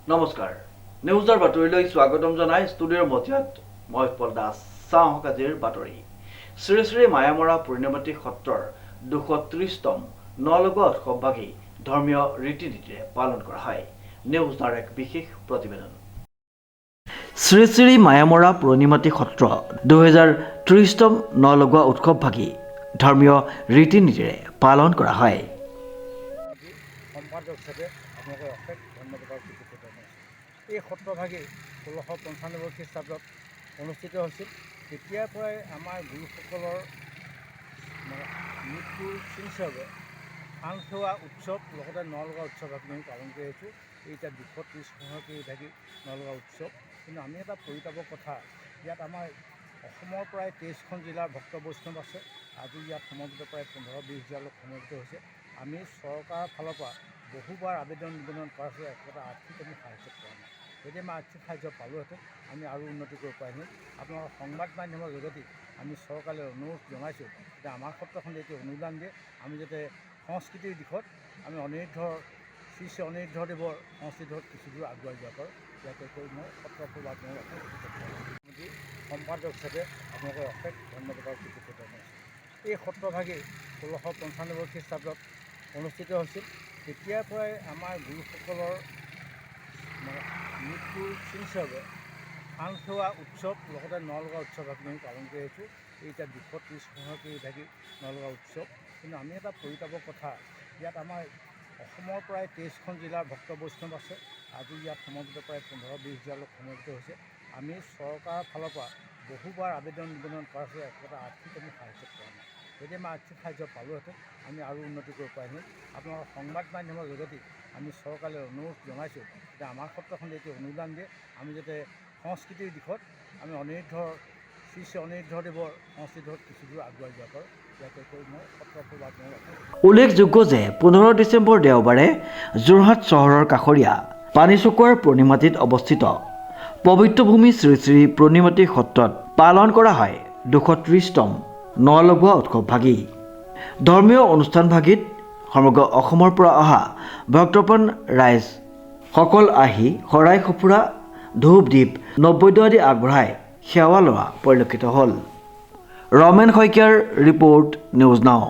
নমস্কাৰ নিউজৰ বাতৰিলৈ স্বাগতম জনাই ষ্টুডিঅ'ৰ মধ্যত মই পল দাস চাওঁ আজিৰ বাতৰি শ্ৰী শ্ৰী মায়ামৰা পূৰ্ণিমাতী সত্ৰৰ 230তম নলগোৱা উৎসৱভাগী ধৰ্মীয় ৰীতি নীতিৰে পালন কৰা হয় নিউজৰ এক বিশেষ প্ৰতিবেদন শ্ৰী শ্ৰী মায়ামৰা পূৰ্ণিমাতী সত্ৰ 2030তম নলগোৱা উৎসৱভাগী ধৰ্মীয় ৰীতি নীতিৰে পালন কৰা হয় সম্পাদক হিচাপে আপোনালোকে অশেষ ধন্যবাদৰ কৃতজ্ঞতা জনাইছোঁ। এই সত্ৰভাগী 1695 খ্ৰীষ্টাব্দত অনুষ্ঠিত হৈছিল। তেতিয়াৰ পৰাই আমাৰ গুৰুসকলৰ মৃত্যুৰ চিন হিচাপে ধান খেৱা উৎসৱ লগতে নলগা উৎসৱ আমি পালন কৰি আছোঁ। এই এতিয়া 230 ভাগী নলগা উৎসৱ। কিন্তু আমি এটা পৰিতাপৰ কথা, ইয়াত আমাৰ অসমৰ প্ৰায় 23খন জিলাৰ ভক্ত বৈষ্ণৱ আছে। আজি ইয়াত সমবেত প্ৰায় 15-20 হাজাৰ লোক সমবেত হৈছে। আমি চৰকাৰৰ ফালৰ পৰা বহুবাৰ আবেদন নিবেদন কৰাইছোঁ, একোটা আৰ্থিক আমি সাহায্য কৰা নাই। যদি আমি আৰ্থিক সাহায্য পালোহেঁতেন আমি আৰু উন্নতি কৰিব পাৰিম। আপোনালোকৰ সংবাদ মাধ্যমৰ যোগেদি আমি চৰকাৰলৈ অনুৰোধ জনাইছোঁ যে আমাৰ সত্ৰখন যদি অনুদান দিয়ে, আমি যাতে সংস্কৃতিৰ দিশত আমি শ্ৰী শ্ৰী অনিৰুদ্ধদেৱৰ সংস্কৃতিত কিছুদূৰ আগুৱাই যাব পাৰোঁ। ইয়াকে কৈ মই সত্ৰ প্ৰবাদনৰ সম্পাদক হিচাপে আপোনালোকে অশেষ ধন্যবাদৰ কৃতজ্ঞতা জনাইছোঁ। এই সত্ৰভাগী 1695 খ্ৰীষ্টাব্দত অনুষ্ঠিত হৈছিল। তেতিয়াৰ পৰাই আমাৰ গুৰুসকলৰ মৃত্যুৰ চিন হিচাপে ধান খেৱা উৎসৱ লগতে নলগা উৎসৱ আমি পালন কৰি আছোঁ। এই এতিয়া 230 ভাগী নলগা উৎসৱ। কিন্তু আমি এটা পৰিতাপৰ কথা, ইয়াত আমাৰ অসমৰ প্ৰায় 23খন জিলাৰ ভক্ত বৈষ্ণৱ আছে। আজি ইয়াত সমবেত প্ৰায় 15-20 হাজাৰ লোক সমবেত হৈছে। আমি চৰকাৰৰ ফালৰ পৰা বহুবাৰ আবেদন নিবেদন কৰাইছোঁ, একোটা আৰ্থিক আমি সাহায্য কৰা নাই। যদি আমি আৰ্থিক সাহায্য পালোহেঁতেন আমি আৰু উন্নতি কৰিব পাৰিম। আপোনালোকৰ সংবাদ মাধ্যমৰ যোগেদি আমি চৰকাৰলৈ অনুৰোধ জনাইছোঁ যে আমাৰ সত্ৰখন যদি অনুদান দিয়ে, আমি যাতে সংস্কৃতিৰ দিশত আমি শ্ৰী শ্ৰী অনিৰুদ্ধদেৱৰ সংস্কৃতিত কিছুদূৰ আগুৱাই যাব পাৰোঁ। ইয়াকে কৈ মই সত্ৰ প্ৰবাদনৰ উল্লেখযোগ্য যে 15 ডিচেম্বৰ দেওবাৰে যোৰহাট চহৰৰ কাষৰীয়া পানীচুকুৱাৰ পূৰ্ণিমাতীত অৱস্থিত পবিত্ৰ ভূমি শ্ৰী শ্ৰী পূৰ্ণিমাতী সত্ৰত পালন কৰা হয় 230তম নলগোৱা উৎসৱভাগী ধৰ্মীয় অনুষ্ঠানভাগীত সমগ্ৰ অসমৰ পৰা অহা ভক্তপ্ৰাণ ৰাইজ সকল আহি শৰাই সঁফুৰা ধূপ দীপ নৈবেদ্য আদি আগবঢ়াই সেৱা লোৱা পৰিলক্ষিত হ'ল। ৰমেন শইকীয়াৰ ৰিপৰ্ট নিউজ নাও।